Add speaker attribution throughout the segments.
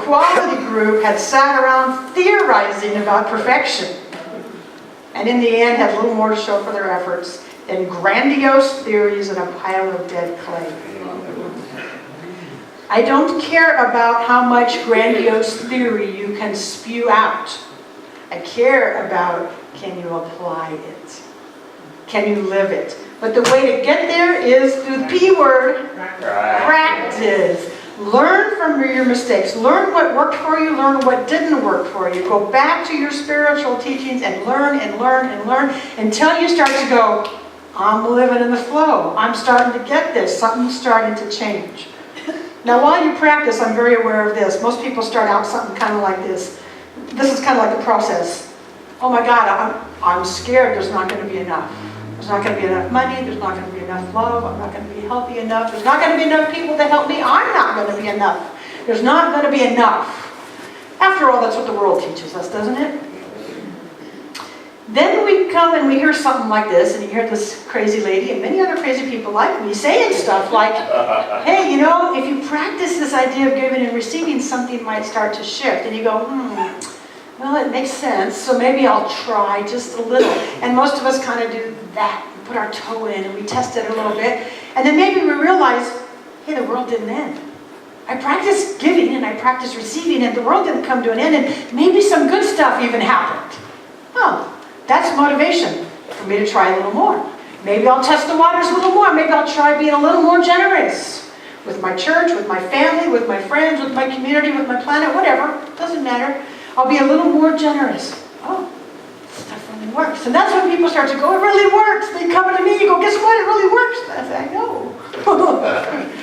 Speaker 1: quality group had sat around theorizing about perfection, and in the end had little more to show for their efforts than grandiose theories and a pile of dead clay. I don't care about how much grandiose theory you can spew out. I care about, can you apply it? Can you live it? But the way to get there is through the P word, practice. Learn from your mistakes. Learn what worked for you, learn what didn't work for you. Go back to your spiritual teachings and learn and learn and learn until you start to go, I'm living in the flow. I'm starting to get this. Something's starting to change. Now, while you practice, I'm very aware of this. Most people start out something kind of like this. This is kind of like the process. Oh my God, I'm scared there's not going to be enough. There's not going to be enough money. There's not going to be enough love. I'm not going to be healthy enough. There's not going to be enough people to help me. I'm not going to be enough. There's not going to be enough. After all, that's what the world teaches us, doesn't it? Then we come and we hear something like this, and you hear this crazy lady and many other crazy people like me saying stuff like, hey, you know, if you practice this idea of giving and receiving, something might start to shift. And you go, well, it makes sense, so maybe I'll try just a little. And most of us kind of do that, put our toe in, and we test it a little bit. And then maybe we realize, hey, the world didn't end. I practiced giving and I practiced receiving, and the world didn't come to an end, and maybe some good stuff even happened. Oh. That's motivation for me to try a little more. Maybe I'll test the waters a little more. Maybe I'll try being a little more generous with my church, with my family, with my friends, with my community, with my planet, whatever. Doesn't matter. I'll be a little more generous. Oh, stuff really works. And that's when people start to go, it really works. They come to me and go, guess what? It really works. I say, I know.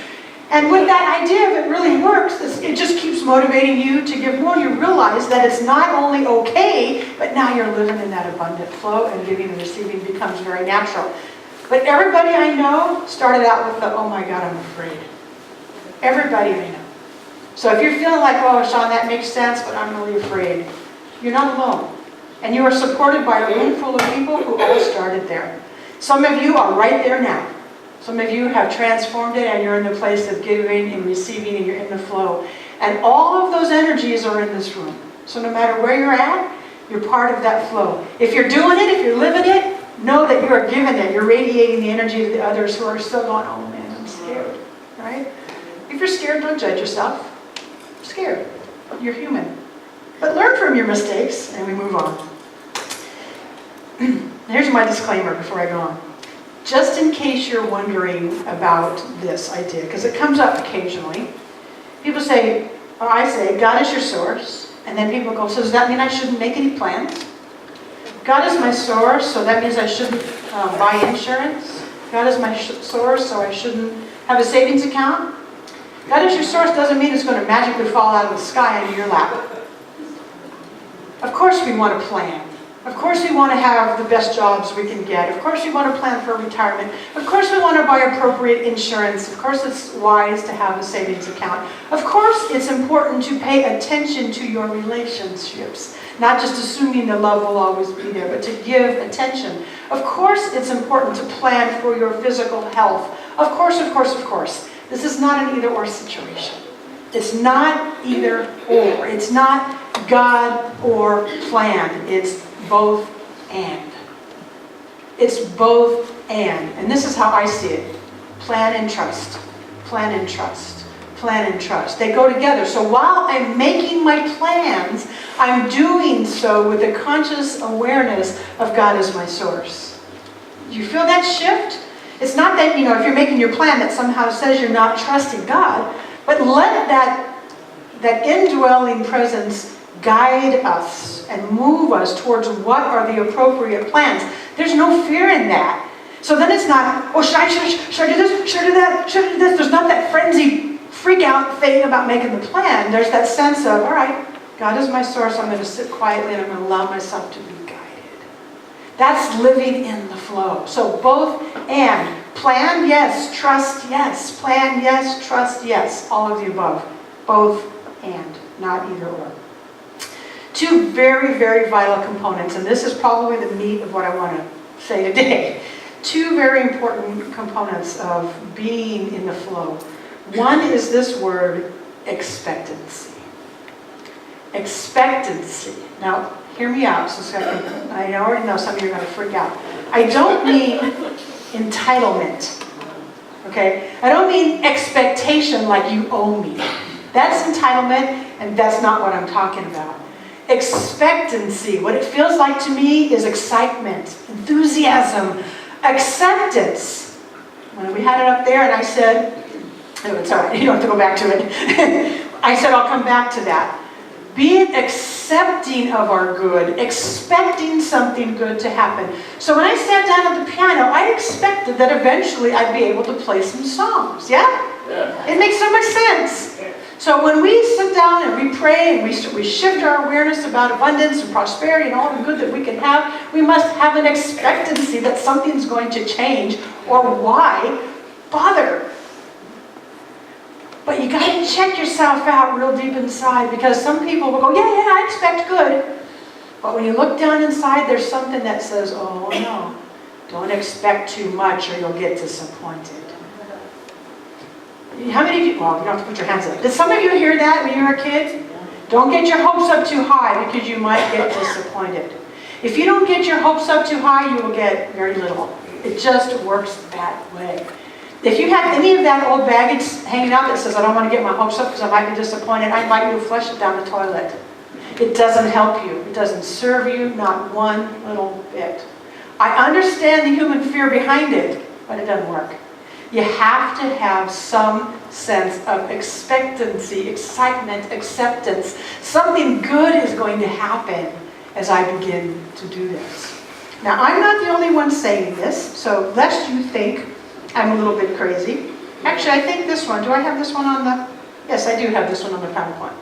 Speaker 1: And with that idea of it really works, it just keeps motivating you to give more. You realize that it's not only okay, but now you're living in that abundant flow, and giving and receiving becomes very natural. But everybody I know started out with the, oh my God, I'm afraid. Everybody I know. So if you're feeling like, oh, Sean, that makes sense, but I'm really afraid, you're not alone. And you are supported by a room full of people who all started there. Some of you are right there now. Some of you have transformed it, and you're in the place of giving and receiving, and you're in the flow. And all of those energies are in this room. So no matter where you're at, you're part of that flow. If you're doing it, if you're living it, know that you are giving it. You're radiating the energy to the others who are still going, oh man, I'm scared. Right? If you're scared, don't judge yourself. You're scared. You're human. But learn from your mistakes, and we move on. Here's my disclaimer before I go on. Just in case you're wondering about this idea, because it comes up occasionally. People say, or I say, God is your source. And then people go, so does that mean I shouldn't make any plans? God is my source, so that means I shouldn't buy insurance? God is my source, so I shouldn't have a savings account? God is your source doesn't mean it's going to magically fall out of the sky into your lap. Of course we want to plan. Of course we want to have the best jobs we can get. Of course we want to plan for retirement. Of course we want to buy appropriate insurance. Of course it's wise to have a savings account. Of course it's important to pay attention to your relationships. Not just assuming the love will always be there, but to give attention. Of course it's important to plan for your physical health. Of course, of course, of course. This is not an either-or situation. It's not either or. It's not God or plan. It's both and. It's both and. And this is how I see it. Plan and trust. Plan and trust. Plan and trust. They go together. So while I'm making my plans, I'm doing so with a conscious awareness of God as my source. Do you feel that shift? It's not that, if you're making your plan that somehow says you're not trusting God, but let that indwelling presence guide us and move us towards what are the appropriate plans. There's no fear in that. So then it's not, oh, should I do this? Should I do that? Should I do this? There's not that frenzy, freak out thing about making the plan. There's that sense of, all right, God is my source. I'm going to sit quietly and I'm going to allow myself to be guided. That's living in the flow. So both and. Plan, yes. Trust, yes. Plan, yes. Trust, yes. All of the above. Both and, not either or. Two very, very vital components, and this is probably the meat of what I want to say today. Two very important components of being in the flow. One is this word, expectancy. expectancy. Now, hear me out. So I already know some of you are going to freak out. I don't mean entitlement. Okay? I don't mean expectation like you owe me. That's entitlement, and that's not what I'm talking about. Expectancy, what it feels like to me is excitement, enthusiasm, acceptance. When we had it up there and I said, oh, it's all right, you don't have to go back to it. I said I'll come back to that. Being accepting of our good, expecting something good to happen. So when I sat down at the piano, I expected that eventually I'd be able to play some songs, yeah? It makes so much sense. So when we sit down and we pray and we shift our awareness about abundance and prosperity and all the good that we can have, we must have an expectancy that something's going to change, or why bother? But you got to check yourself out real deep inside, because some people will go, yeah, I expect good. But when you look down inside, there's something that says, oh no, don't expect too much or you'll get disappointed. How many of you, well, you don't have to put your hands up. Did some of you hear that when you were a kid? Don't get your hopes up too high because you might get disappointed. If you don't get your hopes up too high, you will get very little. It just works that way. If you have any of that old baggage hanging out that says, I don't want to get my hopes up because I might be disappointed, I invite you to flush it down the toilet. It doesn't help you. It doesn't serve you, not one little bit. I understand the human fear behind it, but it doesn't work. You have to have some sense of expectancy, excitement, acceptance. Something good is going to happen as I begin to do this. Now, I'm not the only one saying this, so lest you think I'm a little bit crazy. Actually, I think this one, do I have this one on the, yes, I do have this one on the PowerPoint.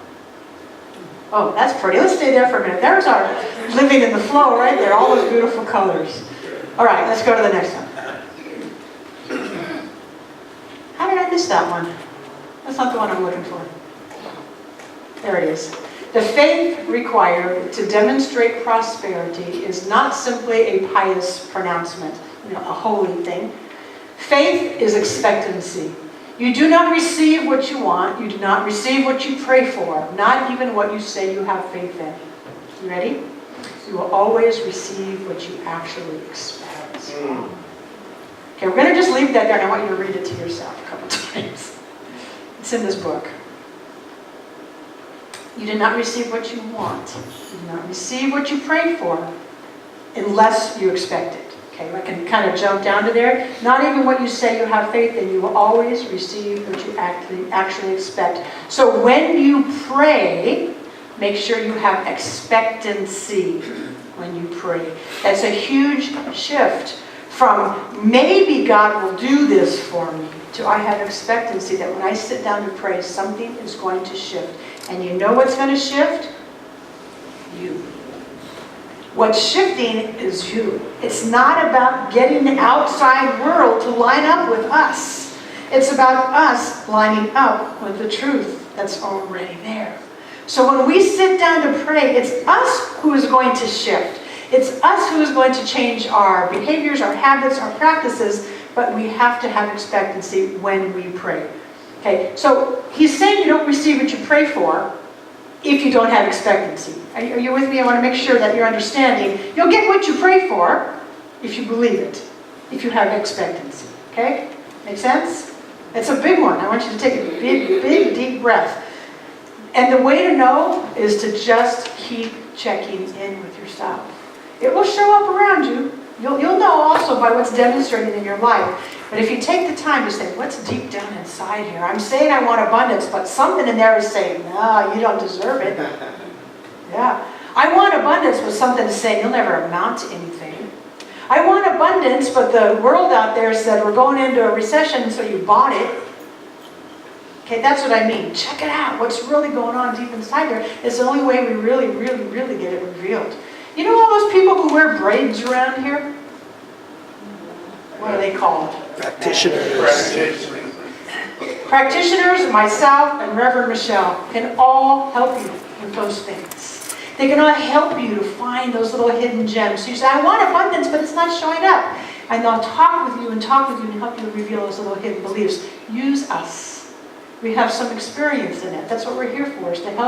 Speaker 1: Oh, that's pretty. Let's stay there for a minute. There's our living in the flow right there, all those beautiful colors. All right, let's go to the next one. How did I miss that one? That's not the one I'm looking for. There it is. The faith required to demonstrate prosperity is not simply a pious pronouncement, a holy thing. Faith is expectancy. You do not receive what you want. You do not receive what you pray for, not even what you say you have faith in. You ready? You will always receive what you actually expect. Okay, we're going to just leave that there, and I want you to read it to yourself a couple times. It's in this book. You do not receive what you want. You do not receive what you pray for unless you expect it. Okay, I can kind of jump down to there. Not even what you say you have faith in, you will always receive what you actually expect. So when you pray, make sure you have expectancy when you pray. That's a huge shift from maybe God will do this for me to I have expectancy that when I sit down to pray, something is going to shift. And you know what's going to shift? You. What's shifting is you. It's not about getting the outside world to line up with us. It's about us lining up with the truth that's already there. So when we sit down to pray, it's us who is going to shift. It's us who is going to change our behaviors, our habits, our practices, but we have to have expectancy when we pray. Okay, so he's saying you don't receive what you pray for if you don't have expectancy. Are you with me? I want to make sure that you're understanding. You'll get what you pray for if you believe it, if you have expectancy. Okay? Make sense? It's a big one. I want you to take a big, deep breath. And the way to know is to just keep checking in with yourself. It will show up around you. You'll know also by what's demonstrated in your life. But if you take the time to say, what's deep down inside here? I'm saying I want abundance, but something in there is saying, no, you don't deserve it. Yeah. I want abundance, but something is saying, you'll never amount to anything. I want abundance, but the world out there said we're going into a recession, so you bought it. Okay, that's what I mean. Check it out. What's really going on deep inside there is the only way we really get it revealed. You know all those people who wear braids around here? What are they called?
Speaker 2: Practitioners.
Speaker 1: Practitioners, myself, and Reverend Michelle can all help you with those things. They can all help you to find those little hidden gems. So you say, I want abundance, but it's not showing up. And they'll talk with you and help you reveal those little hidden beliefs. Use us. We have some experience in it. That's what we're here for, is to help.